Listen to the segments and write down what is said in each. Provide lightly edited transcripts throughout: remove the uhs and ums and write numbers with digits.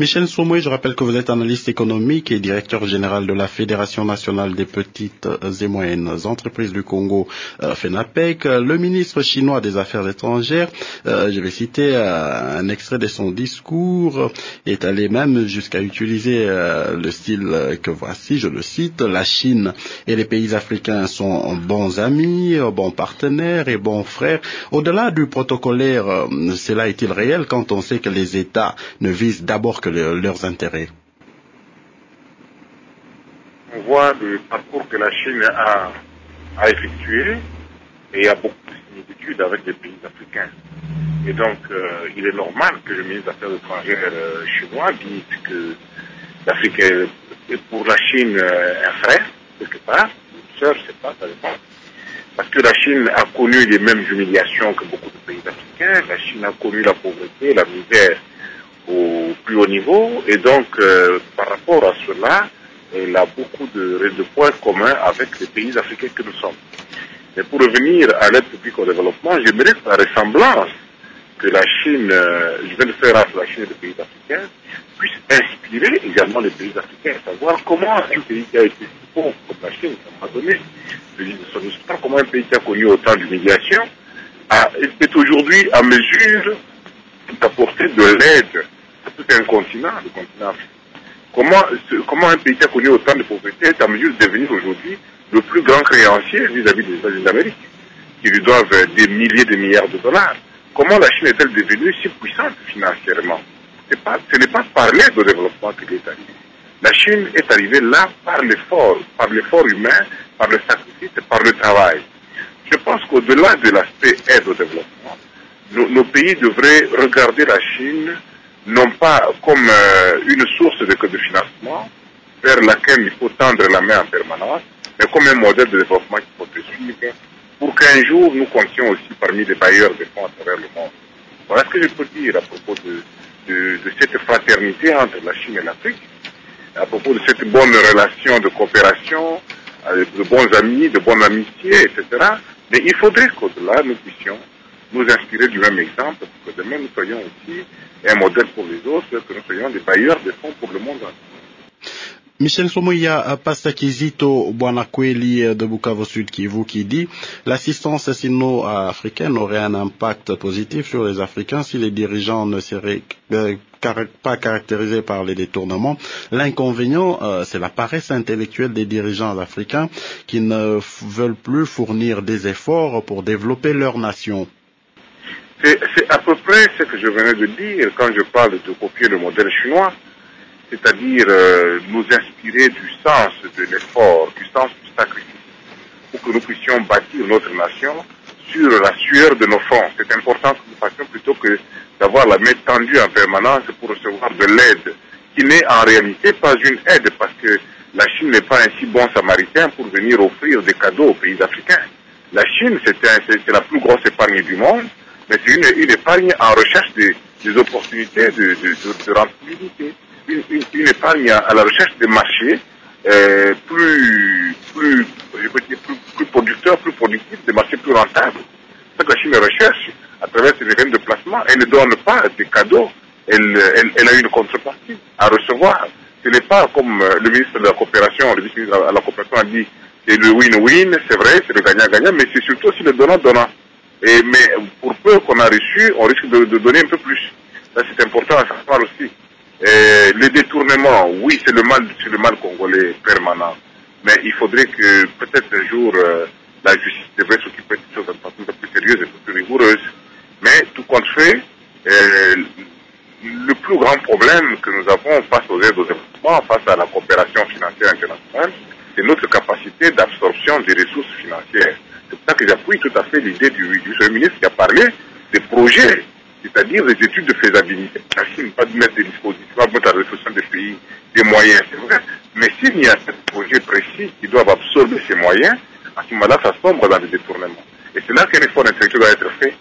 Michel Somoy, je rappelle que vous êtes analyste économique et directeur général de la Fédération nationale des petites et moyennes entreprises du Congo, FENAPEC. Le ministre chinois des Affaires étrangères, je vais citer un extrait de son discours, est allé même jusqu'à utiliser le style que voici, je le cite: la Chine et les pays africains sont bons amis, bons partenaires et bons frères. Au-delà du protocolaire, cela est-il réel quand on sait que les États ne visent d'abord que leurs intérêts? On voit le parcours que la Chine a effectué et il y a beaucoup de similitudes avec les pays africains. Et donc, il est normal que le ministre des Affaires étrangères chinois dise que l'Afrique est pour la Chine un frère, quelque part, une sœur, je ne sais pas, ça dépend. Parce que la Chine a connu les mêmes humiliations que beaucoup de pays africains. La Chine a connu la pauvreté, la misère au plus haut niveau. Et donc, par rapport à cela, elle a beaucoup de points communs avec les pays africains que nous sommes. Mais pour revenir à l'aide publique au développement, j'aimerais que la ressemblance que la Chine, je viens de faire entre la Chine et les pays africains, puisse inspirer également les pays africains, savoir comment un pays qui a été si pauvre comme la Chine, à un moment donné, de son histoire, comment un pays qui a connu autant d'humiliation est aujourd'hui à mesure d'apporter de l'aide à tout un continent, le continent africain. Comment un pays qui a connu autant de pauvreté est à mesure de devenir aujourd'hui le plus grand créancier vis-à-vis des États-Unis d'Amérique, qui lui doivent des milliers de milliards de dollars. Comment la Chine est-elle devenue si puissante financièrement? Ce n'est pas par l'aide au développement qu'elle est arrivée. La Chine est arrivée là par l'effort humain, par le sacrifice et par le travail. Je pense qu'au-delà de l'aspect aide au développement, nos pays devraient regarder la Chine non pas comme une source de financement vers laquelle il faut tendre la main en permanence, mais comme un modèle de développement qu'il faut suivre pour qu'un jour nous comptions aussi parmi les bailleurs de fonds à travers le monde. Voilà ce que je peux dire à propos de cette fraternité entre la Chine et l'Afrique, à propos de cette bonne relation de coopération, de bons amis, de bonnes amitiés, etc. Mais il faudrait qu'au-delà, nous puissions nous inspirer du même exemple, pour que demain nous soyons aussi un modèle pour les autres, que nous soyons des bailleurs de fonds pour le monde entier. Michel Somoya, Pastor Kizito Bwanakweli de Bukavu Sud Kivu qui dit l'assistance sino-africaine aurait un impact positif sur les Africains si les dirigeants ne seraient pas caractérisés par les détournements. L'inconvénient, c'est la paresse intellectuelle des dirigeants africains qui ne veulent plus fournir des efforts pour développer leur nation. C'est à peu près ce que je venais de dire quand je parle de copier le modèle chinois, c'est-à-dire nous inspirer du sens de l'effort, du sens du sacrifice, pour que nous puissions bâtir notre nation sur la sueur de nos fronts. C'est important que nous fassions plutôt que d'avoir la main tendue en permanence pour recevoir de l'aide, qui n'est en réalité pas une aide, parce que la Chine n'est pas un si bon samaritain pour venir offrir des cadeaux aux pays africains. La Chine, c'est la plus grosse épargne du monde, mais c'est une épargne en recherche des opportunités de rentabilité. Une épargne à la recherche des marchés plus producteurs, plus productifs, des marchés plus rentables. C'est ce que la Chine recherche à travers ses événements de placement. Elle ne donne pas des cadeaux, elle a une contrepartie à recevoir. Ce n'est pas comme le ministre de la coopération, le vice-ministre de la coopération a dit, c'est le win-win, c'est vrai, c'est le gagnant-gagnant, mais c'est surtout aussi le donnant-donnant. Mais pour peu qu'on a reçu, on risque de donner un peu plus. Ça, c'est important à savoir aussi. Le détournement, oui, c'est le mal congolais permanent. Mais il faudrait que peut-être un jour la justice devrait s'occuper de choses un peu plus sérieuses et un peu plus rigoureuses. Mais tout compte fait, le plus grand problème que nous avons face aux aides au développement, face à la coopération financière internationale, c'est notre capacité d'absorption des ressources financières. C'est pour ça que j'appuie tout à fait l'idée du ministre qui a parlé des projets, c'est-à-dire des études de faisabilité. La Chine pas de mettre des dispositifs, pas de mettre à la disposition des pays des moyens, c'est vrai. Mais s'il y a un projet précis qui doivent absorber ces moyens, à ce moment-là, ça sombre dans les détournements. Et c'est là qu'un effort intellectuel doit être fait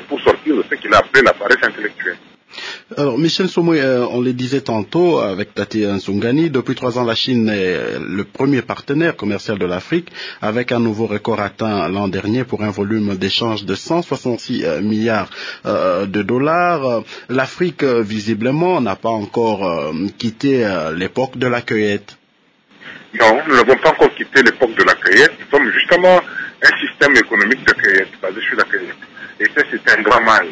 pour sortir de ce qu'il a appelé la paresse intellectuelle. Alors, Michel Somoué, on le disait tantôt avec Tati Nsungani, depuis 3 ans, la Chine est le premier partenaire commercial de l'Afrique, avec un nouveau record atteint l'an dernier pour un volume d'échange de 166 milliards de dollars. L'Afrique, visiblement, n'a pas encore quitté l'époque de la cueillette. Non, nous n'avons pas encore quitté l'époque de la cueillette. Nous sommes justement un système économique de cueillette, basé sur la cueillette. Et ça, c'est un grand mal.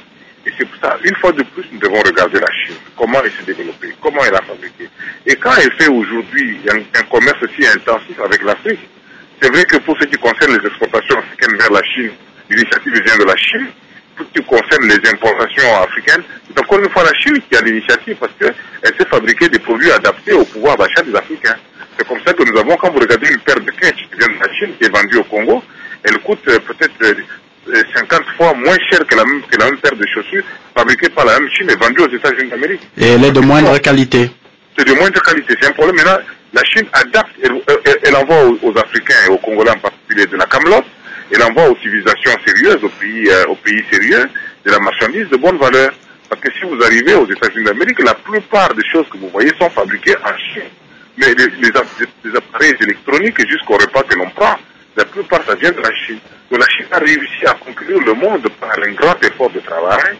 Et c'est pour ça, une fois de plus, nous devons regarder la Chine, comment elle s'est développée, comment elle a fabriqué. Et quand elle fait aujourd'hui un commerce aussi intensif avec l'Afrique, c'est vrai que pour ce qui concerne les exportations africaines vers la Chine, l'initiative vient de la Chine. Pour ce qui concerne les importations africaines, c'est encore une fois la Chine qui a l'initiative parce qu'elle sait fabriquer des produits adaptés au pouvoir d'achat des Africains. C'est comme ça que nous avons, quand vous regardez une paire de quetch qui vient de la Chine, qui est vendue au Congo, elle coûte peut-être 50 fois moins cher que la même paire de chaussures fabriquée par la même Chine et vendue aux États-Unis d'Amérique. Et elle est de moindre qualité. C'est de moindre qualité. C'est un problème. Maintenant, la Chine adapte, elle envoie aux Africains et aux Congolais en particulier de la camelote, elle envoie aux civilisations sérieuses, aux pays sérieux, de la marchandise de bonne valeur. Parce que si vous arrivez aux États-Unis d'Amérique, la plupart des choses que vous voyez sont fabriquées en Chine. Mais les appareils électroniques jusqu'au repas que l'on prend, la plupart, ça vient de la Chine. Donc la Chine a réussi à conquérir le monde par un grand effort de travail.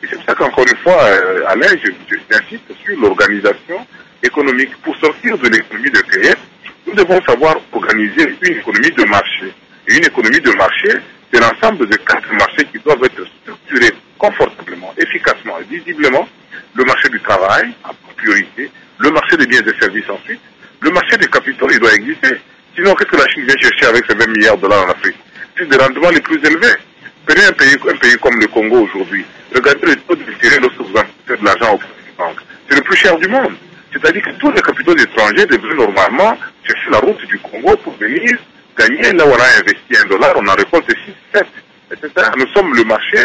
Et c'est pour ça qu'encore une fois, Alain, j'insiste sur l'organisation économique. Pour sortir de l'économie de cueillette, nous devons savoir organiser une économie de marché. Et une économie de marché, c'est l'ensemble de 4 marchés qui doivent être structurés confortablement, efficacement et visiblement. Le marché du travail, en priorité, le marché des biens et services ensuite, le marché des capitaux, il doit exister. Sinon, qu'est-ce que la Chine vient chercher avec ses 20 milliards de dollars en Afrique? C'est des rendements les plus élevés. Prenez un pays comme le Congo aujourd'hui. Regardez le taux d'intérêt lorsque vous empruntez de l'argent aux banques. C'est le plus cher du monde. C'est-à-dire que tous les capitaux étrangers devraient normalement chercher la route du Congo pour venir gagner. Là où on a investi $1, on en récolte 6, 7, etc. Nous sommes le marché,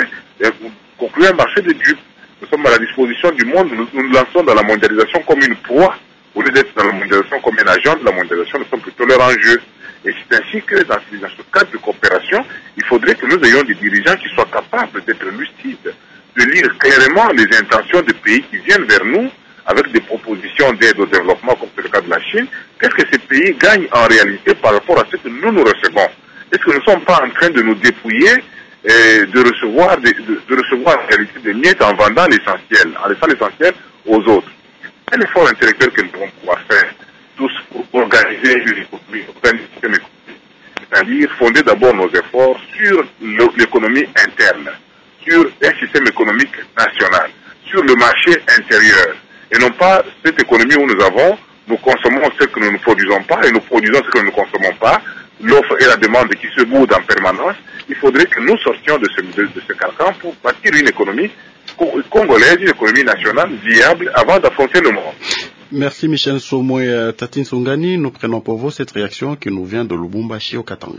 conclu un marché de dupes. Nous sommes à la disposition du monde. Nous nous lançons dans la mondialisation comme une proie. Au lieu d'être dans la mondialisation comme un agent de la mondialisation, nous sommes plutôt leur enjeu. Et c'est ainsi que dans ce cadre de coopération, il faudrait que nous ayons des dirigeants qui soient capables d'être lucides, de lire clairement les intentions des pays qui viennent vers nous avec des propositions d'aide au développement, comme c'est le cas de la Chine. Qu'est-ce que ces pays gagnent en réalité par rapport à ce que nous recevons? Est-ce que nous ne sommes pas en train de nous dépouiller et de recevoir en réalité des miettes en vendant l'essentiel, en laissant l'essentiel aux autres? C'est un effort intellectuel que nous devons pouvoir faire tous pour organiser une économie, c'est-à-dire fonder d'abord nos efforts sur l'économie interne, sur un système économique national, sur le marché intérieur, et non pas cette économie où nous consommons ce que nous ne produisons pas et nous produisons ce que nous ne consommons pas, l'offre et la demande qui se boudent en permanence. Il faudrait que nous sortions de ce carcan pour bâtir une économie congolaise, une économie nationale viable avant d'affronter le monde. Merci Michel Somoué. Tati Nsungani, nous prenons pour vous cette réaction qui nous vient de Lubumbashi au Katanga.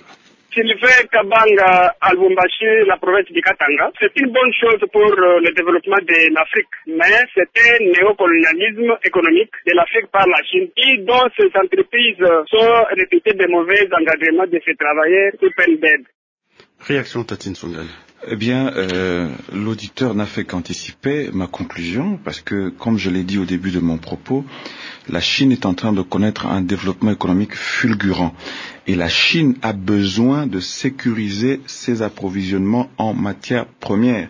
Sylvain Kabanga à Lubumbashi, la province du Katanga, c'est une bonne chose pour le développement de l'Afrique, mais c'est un néocolonialisme économique de l'Afrique par la Chine, dont ces entreprises sont réputées de mauvais engagements de ces travailleurs sous peine d'aide. Réaction Tati Nsungani. Eh bien, l'auditeur n'a fait qu'anticiper ma conclusion, parce que, comme je l'ai dit au début de mon propos, la Chine est en train de connaître un développement économique fulgurant. Et la Chine a besoin de sécuriser ses approvisionnements en matières premières.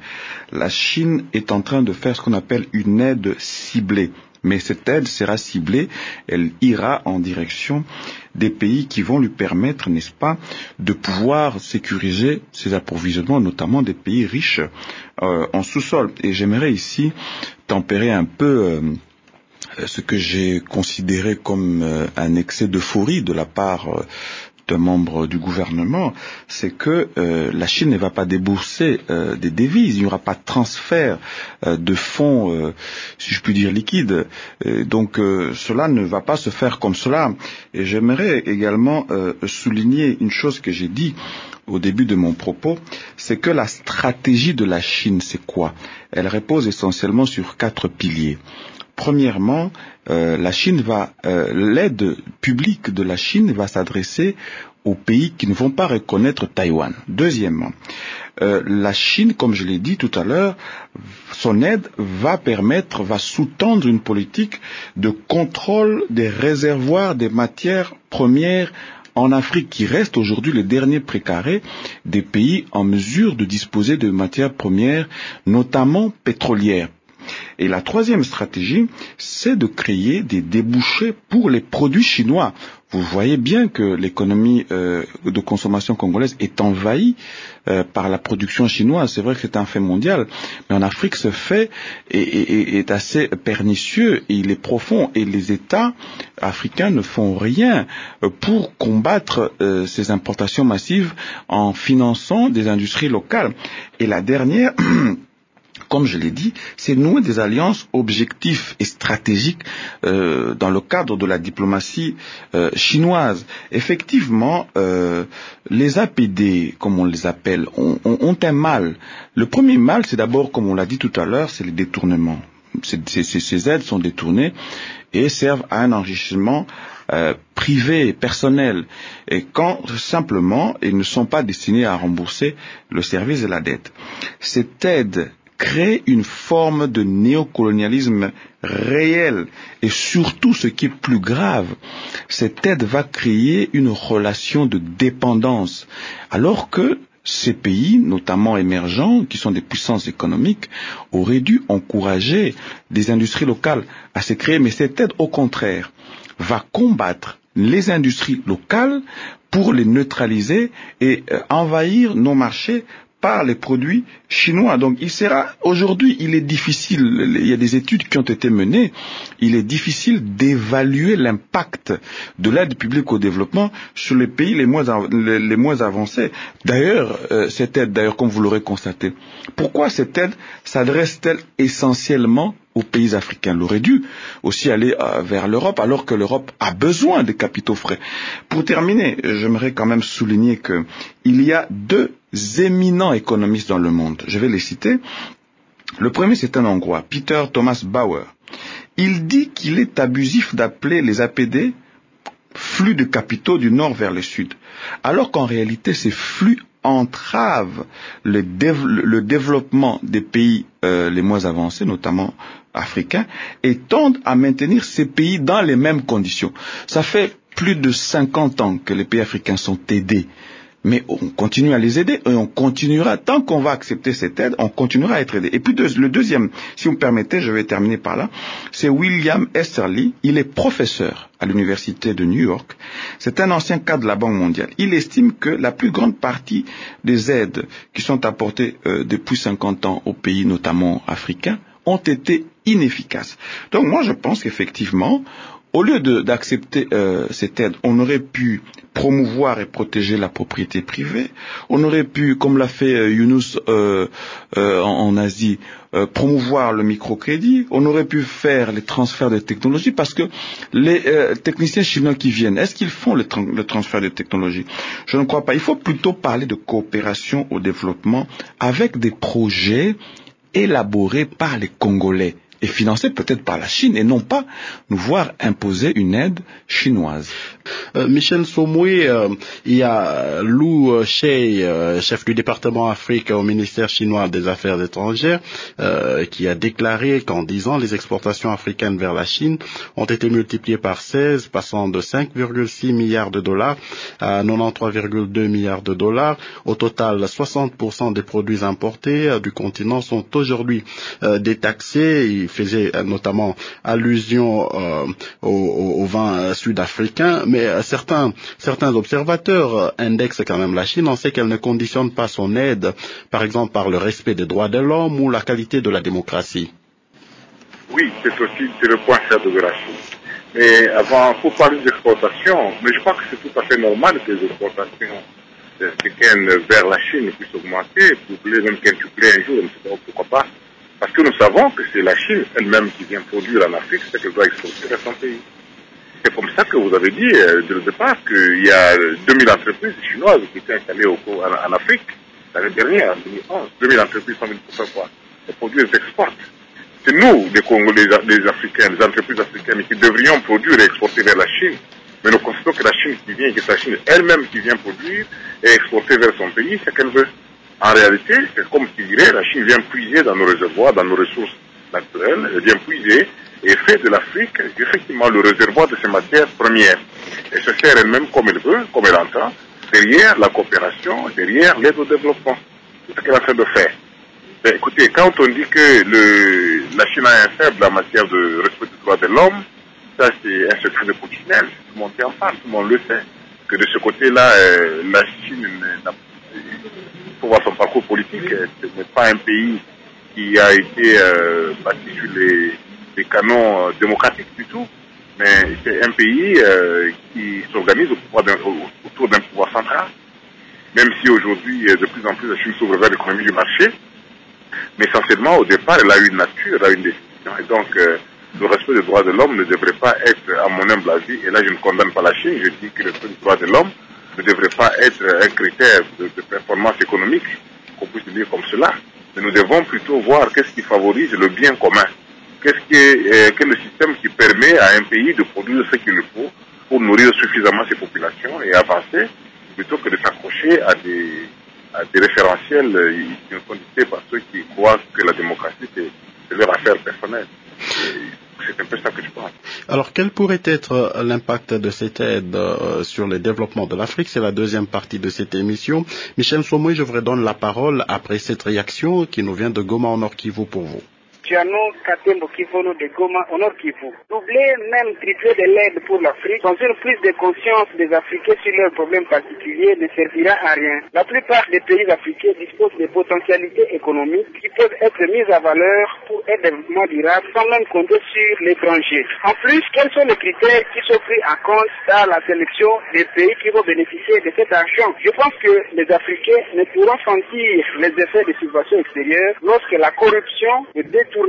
La Chine est en train de faire ce qu'on appelle une aide ciblée. Mais cette aide sera ciblée, elle ira en direction des pays qui vont lui permettre, n'est-ce pas, de pouvoir sécuriser ses approvisionnements, notamment des pays riches en sous-sol. Et j'aimerais ici tempérer un peu ce que j'ai considéré comme un excès d'euphorie de la part d'un membre du gouvernement, c'est que la Chine ne va pas débourser des devises, il n'y aura pas de transfert de fonds, si je puis dire, liquides. Donc cela ne va pas se faire comme cela. Et j'aimerais également souligner une chose que j'ai dit au début de mon propos, c'est que la stratégie de la Chine, c'est quoi? Elle repose essentiellement sur 4 piliers. Premièrement, l'aide publique de la Chine va s'adresser aux pays qui ne vont pas reconnaître Taïwan. Deuxièmement, la Chine, comme je l'ai dit tout à l'heure, son aide va sous-tendre une politique de contrôle des réservoirs des matières premières en Afrique, qui reste aujourd'hui le dernier précaré des pays en mesure de disposer de matières premières, notamment pétrolières. Et la troisième stratégie, c'est de créer des débouchés pour les produits chinois. Vous voyez bien que l'économie de consommation congolaise est envahie par la production chinoise. C'est vrai que c'est un fait mondial, mais en Afrique, ce fait est assez pernicieux, et il est profond, et les États africains ne font rien pour combattre ces importations massives en finançant des industries locales. Et la dernière... Comme je l'ai dit, c'est nouer des alliances objectives et stratégiques dans le cadre de la diplomatie chinoise. Effectivement, les APD, comme on les appelle, ont un mal. Le premier mal, c'est d'abord, comme on l'a dit tout à l'heure, c'est les détournements. Ces aides sont détournées et servent à un enrichissement privé, personnel, et quand simplement ils ne sont pas destinés à rembourser le service de la dette. Cette aide crée une forme de néocolonialisme réel, et surtout, ce qui est plus grave, cette aide va créer une relation de dépendance, alors que ces pays, notamment émergents, qui sont des puissances économiques, auraient dû encourager des industries locales à se créer, mais cette aide, au contraire, va combattre les industries locales pour les neutraliser et envahir nos marchés par les produits chinois. Donc aujourd'hui, il est difficile, il y a des études qui ont été menées, il est difficile d'évaluer l'impact de l'aide publique au développement sur les pays les moins avancés. D'ailleurs, cette aide, comme vous l'aurez constaté, pourquoi cette aide s'adresse-t-elle essentiellement aux pays africains? Elle aurait dû aussi aller vers l'Europe, alors que l'Europe a besoin de capitaux frais. Pour terminer, j'aimerais quand même souligner que il y a deux éminents économistes dans le monde. Je vais les citer. Le premier, c'est un Hongrois, Peter Thomas Bauer. Il dit qu'il est abusif d'appeler les APD flux de capitaux du nord vers le sud, alors qu'en réalité, ces flux entravent le développement des pays les moins avancés, notamment africains, et tendent à maintenir ces pays dans les mêmes conditions. Ça fait plus de 50 ans que les pays africains sont aidés, mais on continue à les aider, et on continuera, tant qu'on va accepter cette aide, on continuera à être aidé. Et puis le deuxième, si vous me permettez, je vais terminer par là, c'est William Esterly. Il est professeur à l'université de New York. C'est un ancien cadre de la Banque mondiale. Il estime que la plus grande partie des aides qui sont apportées depuis 50 ans aux pays, notamment africains, ont été inefficaces. Donc moi, je pense qu'effectivement, au lieu d'accepter cette aide, on aurait pu promouvoir et protéger la propriété privée. On aurait pu, comme l'a fait Yunus en Asie, promouvoir le microcrédit. On aurait pu faire les transferts de technologie, parce que les techniciens chinois qui viennent, est-ce qu'ils font le transfert de technologie? Je ne crois pas. Il faut plutôt parler de coopération au développement avec des projets élaborés par les Congolais et financé peut-être par la Chine, et non pas nous voir imposer une aide chinoise. Michel Somoué, il y a Lou Shei, chef du département Afrique au ministère chinois des Affaires étrangères, qui a déclaré qu'en 10 ans, les exportations africaines vers la Chine ont été multipliées par 16, passant de 5,6 milliards de dollars à 93,2 milliards de dollars. Au total, 60% des produits importés du continent sont aujourd'hui détaxés. Il faisait notamment allusion au vin sud-africain, mais certains observateurs indexent quand même la Chine. On sait qu'elle ne conditionne pas son aide, par exemple par le respect des droits de l'homme ou la qualité de la démocratie. Oui, c'est le point faible de la Chine. Mais avant, il faut parler d'exportation, mais je crois que c'est tout à fait normal que les exportations africaines vers la Chine puissent augmenter, doubler, même quintupler un jour, je ne sais pas pourquoi pas. Parce que nous savons que c'est la Chine elle-même qui vient produire en Afrique, c'est qu'elle doit exporter vers son pays. C'est comme ça que vous avez dit dès le départ qu'il y a 2000 entreprises chinoises qui étaient installées en Afrique l'année dernière, en 2011. 2000 entreprises, 100 000 quoi. Les produits, elles exportent. C'est nous, les Congolais, les Africains, les entreprises africaines qui devrions produire et exporter vers la Chine. Mais nous constatons que la Chine qui vient, que c'est la Chine elle-même qui vient produire et exporter vers son pays ce qu'elle veut. En réalité, c'est comme qui dirait, la Chine vient puiser dans nos réservoirs, dans nos ressources naturelles, elle vient puiser et fait de l'Afrique effectivement le réservoir de ces matières premières. Et se sert elle-même comme elle veut, comme elle entend, derrière la coopération, derrière l'aide au développement. C'est ce qu'elle est en train de faire. Ben, écoutez, quand on dit que la Chine a un faible en matière de respect des droits de l'homme, ça c'est un secret de Poutine, tout le monde en parle, tout le monde le sait. Que de ce côté-là, la Chine pour voir son parcours politique, ce n'est pas un pays qui a été bâti sur les canons démocratiques du tout, mais c'est un pays qui s'organise autour d'un pouvoir central. Même si aujourd'hui, de plus en plus, la Chine s'ouvre vers l'économie du marché, mais essentiellement, au départ, elle a une nature, elle a une définition. Et donc, le respect des droits de l'homme ne devrait pas être, à mon humble avis, et là je ne condamne pas la Chine, je dis que le respect des droits de l'homme ne devrait pas être un critère de performance économique, qu'on puisse dire comme cela. Mais nous devons plutôt voir qu'est-ce qui favorise le bien commun. Quel est le système qui permet à un pays de produire ce qu'il faut pour nourrir suffisamment ses populations et avancer, plutôt que de s'accrocher à des référentiels qui sont dictés par ceux qui croient que la démocratie c'est leur affaire personnelle. C'est un peu ça que je pense. Alors, quel pourrait être l'impact de cette aide sur le développement de l'Afrique? C'est la deuxième partie de cette émission. Michel Somoy, je vous redonne la parole après cette réaction qui nous vient de Goma, au Nord Kivu, pour vous. Tiano Katembo Kivono de Goma au Nord Kivu. Doubler, même tripler de l'aide pour l'Afrique, sans une prise de conscience des Africains sur leurs problèmes particuliers, ne servira à rien. La plupart des pays africains disposent de potentialités économiques qui peuvent être mises à valeur pour un développement durable sans même compter sur l'étranger. En plus, quels sont les critères qui sont pris en compte dans la sélection des pays qui vont bénéficier de cet argent? Je pense que les Africains ne pourront sentir les effets des subventions extérieures lorsque la corruption, le détournement,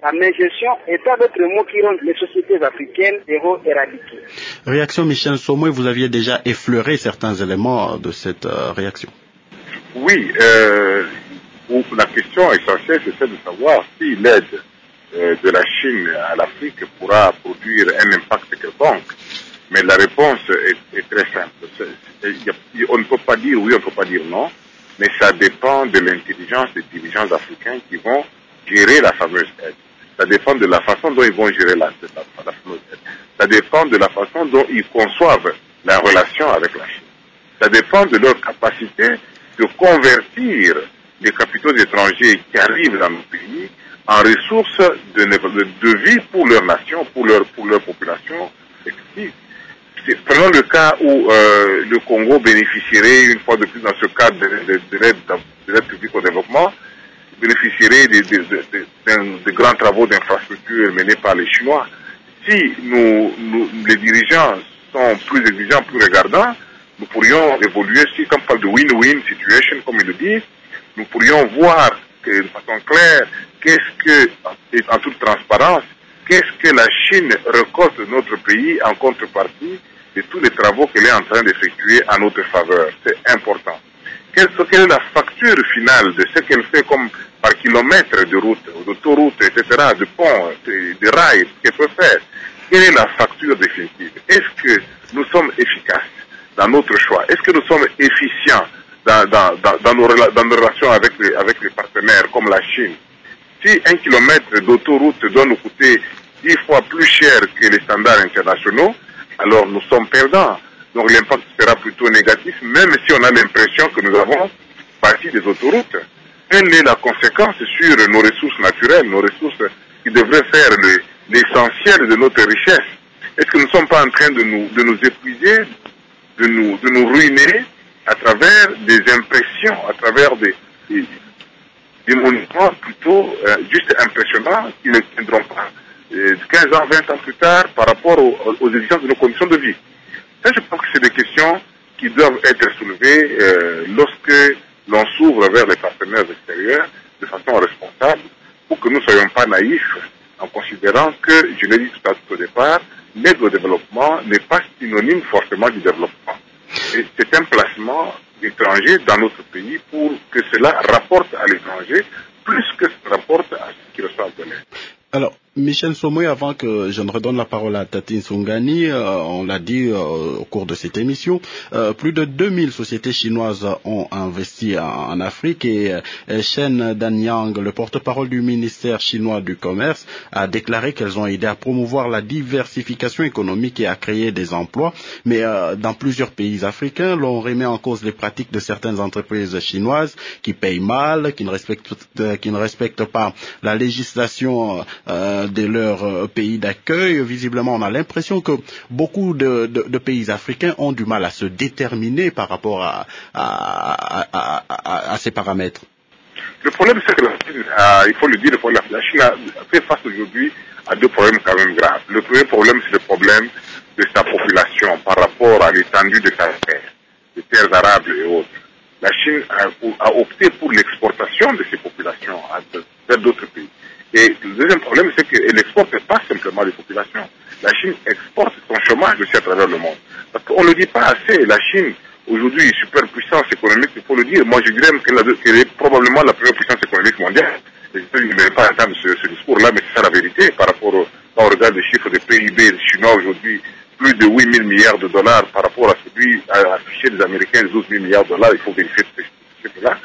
la mégestion et tant d'autres mots qui rendent les sociétés africaines seront éradiquées. Réaction Michel Somoy, vous aviez déjà effleuré certains éléments de cette réaction. Oui, la question essentielle c'est celle de savoir si l'aide de la Chine à l'Afrique pourra produire un impact quelconque. Mais la réponse est très simple. On ne peut pas dire oui, on ne peut pas dire non, mais ça dépend de l'intelligence des dirigeants africains qui vont gérer la fameuse aide. Ça dépend de la façon dont ils vont gérer la fameuse aide. Ça dépend de la façon dont ils conçoivent la relation avec la Chine. Ça dépend de leur capacité de convertir les capitaux étrangers qui arrivent dans nos pays en ressources de vie pour leur nation, pour leur population. Prenons le cas où le Congo bénéficierait, une fois de plus dans ce cadre de l'aide publique au développement, bénéficierait de grands travaux d'infrastructure menés par les Chinois. Si les dirigeants sont plus exigeants, plus regardants, nous pourrions évoluer, si comme on parle de win-win situation, comme ils le disent, nous pourrions voir de façon claire en toute transparence, qu'est-ce que la Chine récolte de notre pays en contrepartie de tous les travaux qu'elle est en train d'effectuer en notre faveur. C'est important. Quelle est la facture finale de ce qu'elle fait comme par kilomètre de route, d'autoroute, etc., de ponts, de rails, qu'elle peut faire? Quelle est la facture définitive? Est-ce que nous sommes efficaces dans notre choix? Est-ce que nous sommes efficients dans nos relations avec les partenaires comme la Chine? Si 1 kilomètre d'autoroute doit nous coûter 10 fois plus cher que les standards internationaux, alors nous sommes perdants. Donc l'impact sera plutôt négatif, même si on a l'impression que nous avons bâti des autoroutes. Quelle est la conséquence sur nos ressources naturelles, nos ressources qui devraient faire l'essentiel de notre richesse? Est-ce que nous ne sommes pas en train de nous épuiser, de nous ruiner à travers des impressions, à travers des monuments plutôt juste impressionnants qui ne tiendront pas 15 ans, 20 ans plus tard par rapport aux exigences de nos conditions de vie? Ça, je pense que c'est des questions qui doivent être soulevées lorsque l'on s'ouvre vers les partenaires extérieurs de façon responsable pour que nous ne soyons pas naïfs en considérant que, je l'ai dit tout au départ, l'aide au développement n'est pas synonyme forcément du développement. Et c'est un placement étranger dans notre pays pour que cela rapporte à l'étranger plus que ça rapporte à ce qui reçoit de l'aide. Alors, Michel Somoy, avant que je ne redonne la parole à Tatine Sungani, on l'a dit au cours de cette émission, plus de 2000 sociétés chinoises ont investi en Afrique et Shen Danyang, le porte-parole du ministère chinois du Commerce, a déclaré qu'elles ont aidé à promouvoir la diversification économique et à créer des emplois. Mais dans plusieurs pays africains, l'on remet en cause les pratiques de certaines entreprises chinoises qui payent mal, qui ne respectent pas la législation de leur pays d'accueil. Visiblement, on a l'impression que beaucoup de pays africains ont du mal à se déterminer par rapport à ces paramètres. Le problème, c'est que la Chine, il faut le dire, la Chine a fait face aujourd'hui à deux problèmes quand même graves. Le premier problème, c'est le problème de sa population par rapport à l'étendue de sa terre, des terres arables et autres. La Chine a opté pour l'exportation de ces populations vers d'autres pays. Et le deuxième problème, c'est qu'elle n'exporte pas simplement les populations. La Chine exporte son chômage aussi à travers le monde. Parce qu'on ne le dit pas assez, la Chine, aujourd'hui, superpuissance économique, il faut le dire. Moi, je dirais qu'elle est probablement la première puissance économique mondiale. Les États-Unis ne veulent pas entendre ce discours-là, mais c'est ça la vérité par rapport quand on regarde les chiffres de PIB chinois aujourd'hui, plus de 8 000 milliards de dollars par rapport à celui affiché des Américains, 12 000 milliards de dollars, il faut vérifier ce chiffre-là.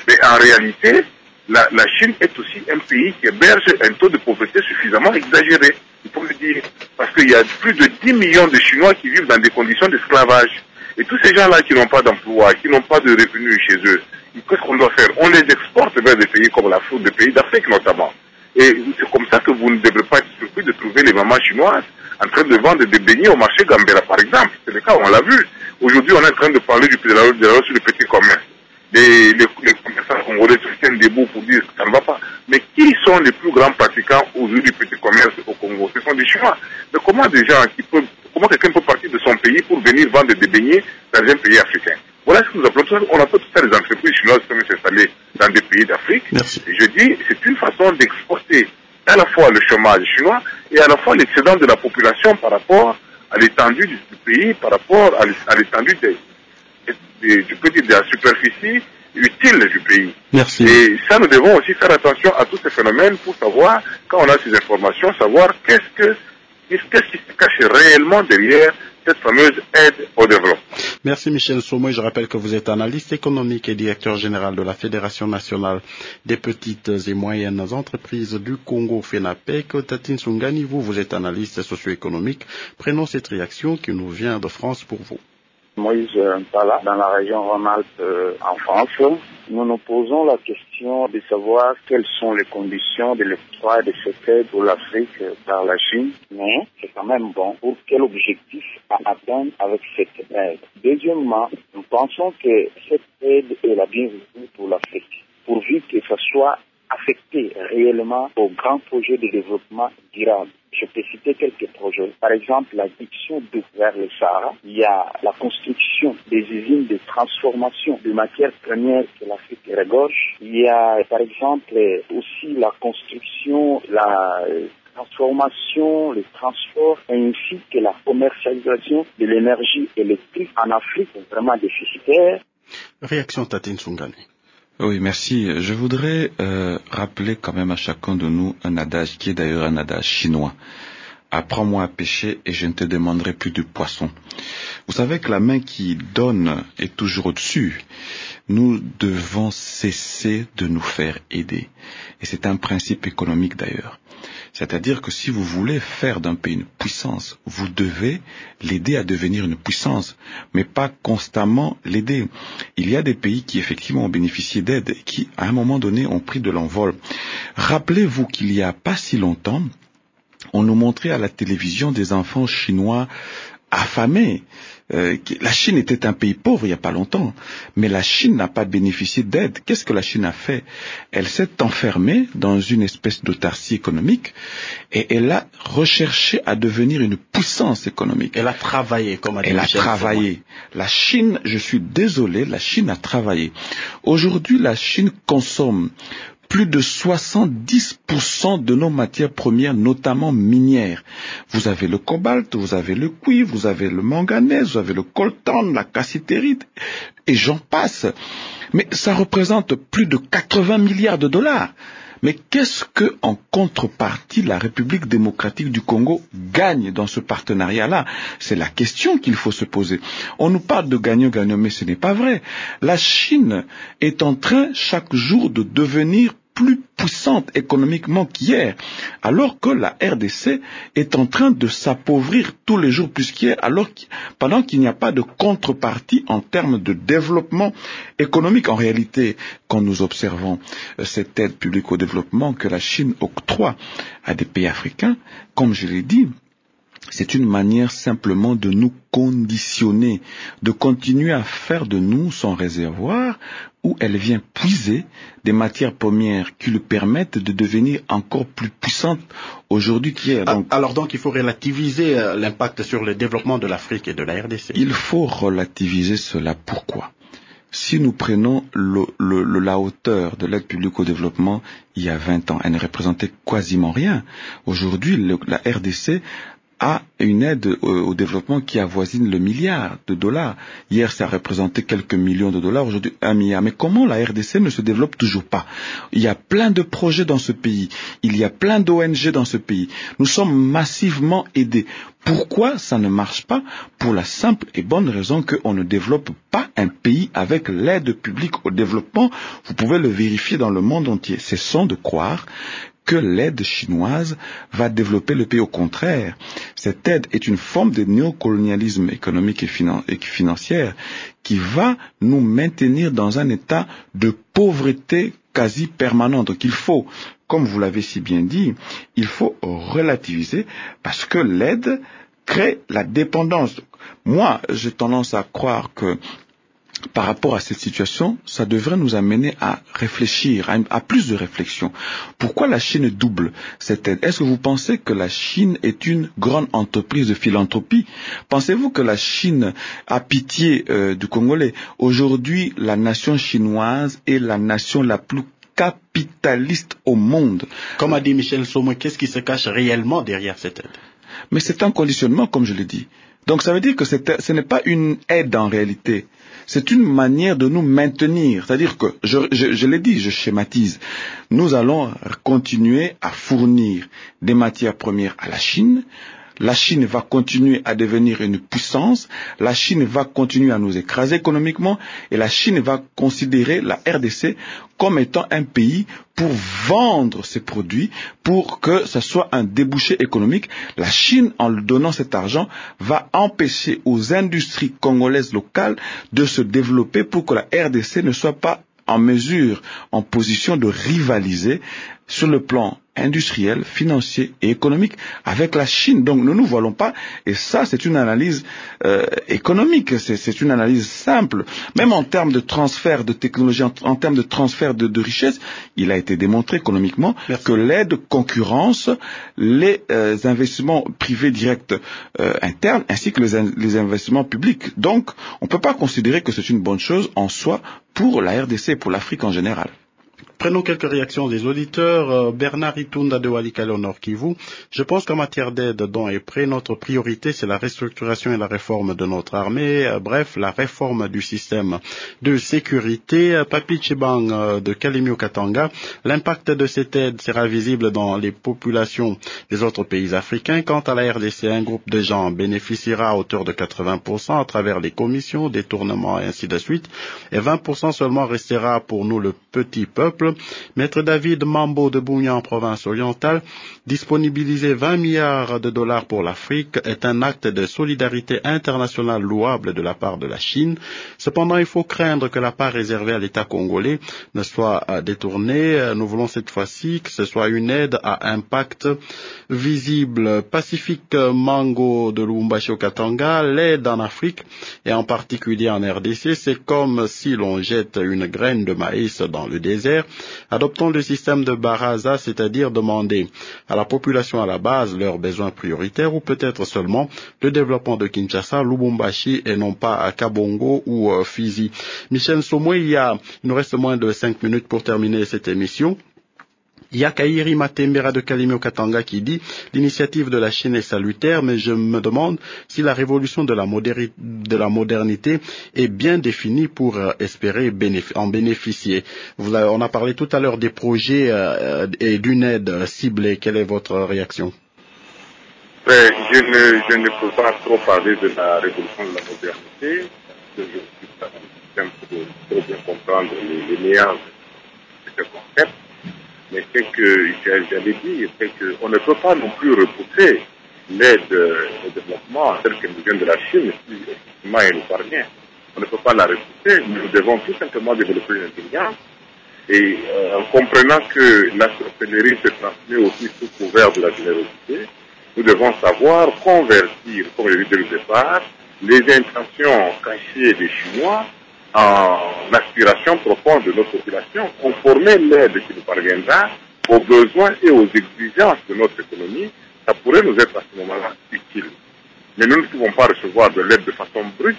Mais en réalité, la Chine est aussi un pays qui héberge un taux de pauvreté suffisamment exagéré, il faut le dire. Parce qu'il y a plus de 10 millions de Chinois qui vivent dans des conditions d'esclavage. Et tous ces gens-là qui n'ont pas d'emploi, qui n'ont pas de revenus chez eux, qu'est-ce qu'on doit faire? On les exporte vers des pays comme l'Afrique, des pays d'Afrique notamment. Et c'est comme ça que vous ne devrez pas être surpris de trouver les mamans chinoises en train de vendre des beignets au marché Gambela, par exemple. C'est le cas, on l'a vu. Aujourd'hui, on est en train de parler de la loi sur le petit commerce. Les commerçants congolais se tiennent debout pour dire que ça ne va pas. Mais qui sont les plus grands pratiquants aujourd'hui du petit commerce au Congo? Ce sont des Chinois. Mais comment comment quelqu'un peut partir de son pays pour venir vendre des beignets dans un pays africain? Voilà ce que nous appelons. On appelle tout ça les entreprises chinoises qui sont s'installer dans des pays d'Afrique. Et je dis, c'est une façon d'exporter à la fois le chômage chinois et à la fois l'excédent de la population par rapport à l'étendue du pays, par rapport à l'étendue de la superficie utile du pays. Merci. Et ça, nous devons aussi faire attention à tous ces phénomènes pour savoir, quand on a ces informations, savoir qu'est-ce qui se cache réellement derrière cette fameuse aide au développement. Merci Michel Somoy. Je rappelle que vous êtes analyste économique et directeur général de la Fédération nationale des petites et moyennes entreprises du Congo, FENAPEC. Tatine Sungani, vous êtes analyste socio-économique. Prenons cette réaction qui nous vient de France pour vous. Moïse Mpala, dans la région Rhône-Alpes en France. Nous nous posons la question de savoir quelles sont les conditions de l'octroi de cette aide pour l'Afrique par la Chine, mais c'est quand même bon. Pour quel objectif à atteindre avec cette aide? Deuxièmement, nous pensons que cette aide est la bienvenue pour l'Afrique, pourvu que ça soit affecté réellement aux grands projets de développement durable. Je peux citer quelques projets. Par exemple, la diction d'eau vers le Sahara. Il y a la construction des usines de transformation de matières premières que l'Afrique regorge. Il y a, par exemple, aussi la construction, la transformation, le transport, ainsi que la commercialisation de l'énergie électrique en Afrique, vraiment déficitaire. Réaction Tatine Sungani. Oui, merci. Je voudrais rappeler quand même à chacun de nous un adage qui est d'ailleurs un adage chinois. Apprends-moi à pêcher et je ne te demanderai plus de poisson. Vous savez que la main qui donne est toujours au-dessus. Nous devons cesser de nous faire aider. Et c'est un principe économique d'ailleurs. C'est-à-dire que si vous voulez faire d'un pays une puissance, vous devez l'aider à devenir une puissance, mais pas constamment l'aider. Il y a des pays qui effectivement ont bénéficié d'aide et qui, à un moment donné, ont pris de l'envol. Rappelez-vous qu'il y a pas si longtemps, on nous montrait à la télévision des enfants chinois affamés. La Chine était un pays pauvre il n'y a pas longtemps, mais la Chine n'a pas bénéficié d'aide. Qu'est-ce que la Chine a fait? Elle s'est enfermée dans une espèce d'autarcie économique et elle a recherché à devenir une puissance économique. Elle a travaillé, comme a dit Elle Michel a travaillé. La Chine, je suis désolé, la Chine a travaillé. Aujourd'hui, la Chine consomme plus de 70% de nos matières premières, notamment minières. Vous avez le cobalt, vous avez le cuivre, vous avez le manganèse, vous avez le coltan, la cassitérite, et j'en passe. Mais ça représente plus de 80 milliards de dollars. Mais qu'est-ce que, en contrepartie, la République démocratique du Congo gagne dans ce partenariat-là? C'est la question qu'il faut se poser. On nous parle de gagnant-gagnant, mais ce n'est pas vrai. La Chine est en train, chaque jour, de devenir plus puissante économiquement qu'hier, alors que la RDC est en train de s'appauvrir tous les jours plus qu'hier, pendant qu'il n'y a pas de contrepartie en termes de développement économique. En réalité, quand nous observons cette aide publique au développement que la Chine octroie à des pays africains, comme je l'ai dit, c'est une manière simplement de nous conditionner, de continuer à faire de nous son réservoir où elle vient puiser des matières premières qui lui permettent de devenir encore plus puissante aujourd'hui qu'hier. Alors donc il faut relativiser l'impact sur le développement de l'Afrique et de la RDC. Il faut relativiser cela. Pourquoi? Si nous prenons la hauteur de l'aide publique au développement il y a 20 ans, elle ne représentait quasiment rien. Aujourd'hui, la RDC a une aide au développement qui avoisine le milliard de dollars. Hier, ça représentait quelques millions de dollars, aujourd'hui 1 milliard. Mais comment la RDC ne se développe toujours pas? Il y a plein de projets dans ce pays, il y a plein d'ONG dans ce pays. Nous sommes massivement aidés. Pourquoi ça ne marche pas? Pour la simple et bonne raison qu'on ne développe pas un pays avec l'aide publique au développement. Vous pouvez le vérifier dans le monde entier. Cessons de croire que l'aide chinoise va développer le pays. Au contraire, cette aide est une forme de néocolonialisme économique et financier qui va nous maintenir dans un état de pauvreté quasi permanente. Donc il faut, comme vous l'avez si bien dit, il faut relativiser parce que l'aide crée la dépendance. Moi, j'ai tendance à croire que par rapport à cette situation, ça devrait nous amener à réfléchir, à plus de réflexion. Pourquoi la Chine double cette aide? Est-ce que vous pensez que la Chine est une grande entreprise de philanthropie? Pensez-vous que la Chine a pitié du Congolais? Aujourd'hui, la nation chinoise est la nation la plus capitaliste au monde. Comme a dit Michel Somé, qu'est-ce qui se cache réellement derrière cette aide? Mais c'est un conditionnement, comme je l'ai dit. Donc ça veut dire que ce n'est pas une aide en réalité. C'est une manière de nous maintenir. C'est-à-dire que, je l'ai dit, je schématise. Nous allons continuer à fournir des matières premières à la Chine. La Chine va continuer à devenir une puissance. La Chine va continuer à nous écraser économiquement. Et la Chine va considérer la RDC comme étant un pays pour vendre ses produits, pour que ce soit un débouché économique. La Chine, en lui donnant cet argent, va empêcher aux industries congolaises locales de se développer pour que la RDC ne soit pas en mesure, en position de rivaliser sur le plan industriel, financier et économique avec la Chine. Donc ne nous voilons pas, et ça c'est une analyse économique, c'est une analyse simple. Même en termes de transfert de technologie, en termes de transfert de richesse, il a été démontré économiquement que l'aide concurrence les investissements privés directs internes ainsi que les investissements publics. Donc on ne peut pas considérer que c'est une bonne chose en soi pour la RDC et pour l'Afrique en général. Prenons quelques réactions des auditeurs. Bernard Itunda de Walikale au Nord Kivu. Je pense qu'en matière d'aide, dont est prêt, notre priorité, c'est la restructuration et la réforme de notre armée. Bref, la réforme du système de sécurité. Papi Chibang de Kalemio Katanga. L'impact de cette aide sera visible dans les populations des autres pays africains. Quant à la RDC, un groupe de gens bénéficiera à hauteur de 80% à travers les commissions, détournements et ainsi de suite. Et 20% seulement restera pour nous, le petit peuple. Maître David Mambo de Bounia en province orientale, disponibiliser 20 milliards de dollars pour l'Afrique est un acte de solidarité internationale louable de la part de la Chine. Cependant, il faut craindre que la part réservée à l'État congolais ne soit détournée. Nous voulons cette fois-ci que ce soit une aide à impact visible. Pacifique Mango de Lubumbashi au Katanga, l'aide en Afrique et en particulier en RDC, c'est comme si l'on jette une graine de maïs dans le désert. Adoptons le système de Baraza, c'est-à-dire demander à la population à la base leurs besoins prioritaires ou peut-être seulement le développement de Kinshasa, Lubumbashi et non pas à Kabongo ou Fizi. Michel Somé, il nous reste moins de 5 minutes pour terminer cette émission. Il y a Kairi Matembera de Kalimio Katanga qui dit « L'initiative de la Chine est salutaire, mais je me demande si la révolution de la modernité est bien définie pour espérer en bénéficier. » On a parlé tout à l'heure des projets et d'une aide ciblée. Quelle est votre réaction? Je ne peux pas trop parler de la révolution de la modernité. Je suis pas trop bien comprendre les nuances de ce concept. Mais c'est que, j'allais dire, c'est qu'on ne peut pas non plus repousser l'aide au développement telle que nous vient de la Chine, si effectivement elle nous parvient. On ne peut pas la repousser, nous devons tout simplement développer une intelligence. Et en comprenant que la sorcellerie se transmet aussi sous couvert de la générosité, nous devons savoir convertir, comme je l'ai dit dès le départ, les intentions cachées des Chinois en aspiration profonde de notre population, conformer l'aide qui nous parviendra aux besoins et aux exigences de notre économie, ça pourrait nous être à ce moment-là utile. Mais nous ne pouvons pas recevoir de l'aide de façon brute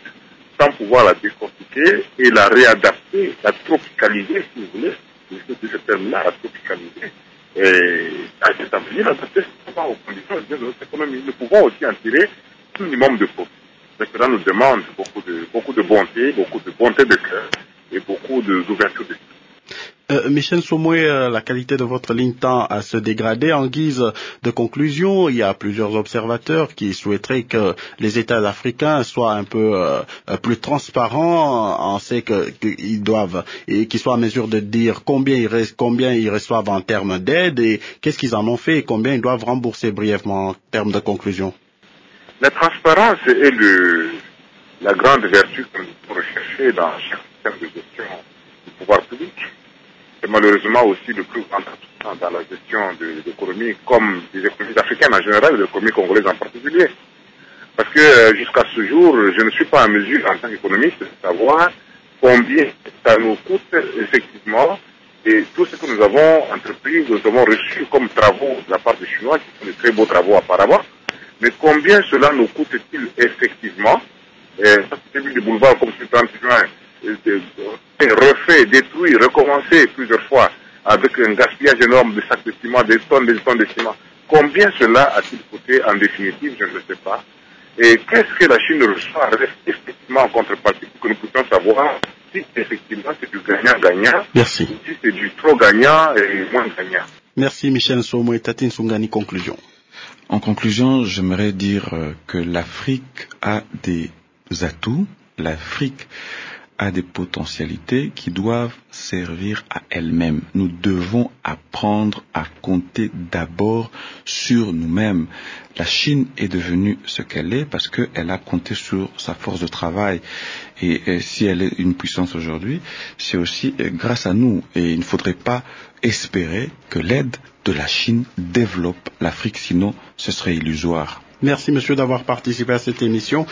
sans pouvoir la décortiquer et la réadapter, la tropicaliser, si vous voulez, de ce terme-là, la tropicaliser, et à établir, l'adapter aux conditions de notre économie. Nous pouvons aussi en tirer un minimum de profit. Mais cela nous demande beaucoup de bonté de cœur et beaucoup d'ouverture d'esprit. Michel Somoué, la qualité de votre ligne tend à se dégrader. En guise de conclusion, il y a plusieurs observateurs qui souhaiteraient que les États africains soient un peu plus transparents. On sait qu'ils doivent et qu'ils soient en mesure de dire combien ils reçoivent en termes d'aide et qu'est-ce qu'ils en ont fait et combien ils doivent rembourser brièvement en termes de conclusion. La transparence est la grande vertu que nous devons rechercher dans chaque système de gestion du pouvoir public. C'est malheureusement aussi le plus grand absent dans la gestion de l'économie, comme des économies africaines en général et l'économie congolaise en particulier. Parce que jusqu'à ce jour, je ne suis pas en mesure, en tant qu'économiste, de savoir combien ça nous coûte effectivement et tout ce que nous avons entrepris, nous avons reçu comme travaux de la part des Chinois, qui sont de très beaux travaux apparemment. Mais combien cela nous coûte-t-il effectivement? C'est vu des boulevards comme ce 30 juin, refait, détruit, recommencé plusieurs fois avec un gaspillage énorme de sacs de ciment, des tonnes de ciment. Combien cela a-t-il coûté en définitive? Je ne le sais pas. Et qu'est-ce que la Chine reçoit effectivement en contrepartie pour que nous puissions savoir si effectivement c'est du gagnant-gagnant, Merci. Si c'est du trop gagnant et moins gagnant. Merci Michel Somoué. Tatine Sungani, conclusion. En conclusion, j'aimerais dire que l'Afrique a des atouts, l'Afrique a des potentialités qui doivent servir à elle-même. Nous devons apprendre à compter d'abord sur nous-mêmes. La Chine est devenue ce qu'elle est parce qu'elle a compté sur sa force de travail. Et si elle est une puissance aujourd'hui, c'est aussi grâce à nous. Et il ne faudrait pas espérer que l'aide de la Chine développe l'Afrique, sinon ce serait illusoire. Merci monsieur d'avoir participé à cette émission.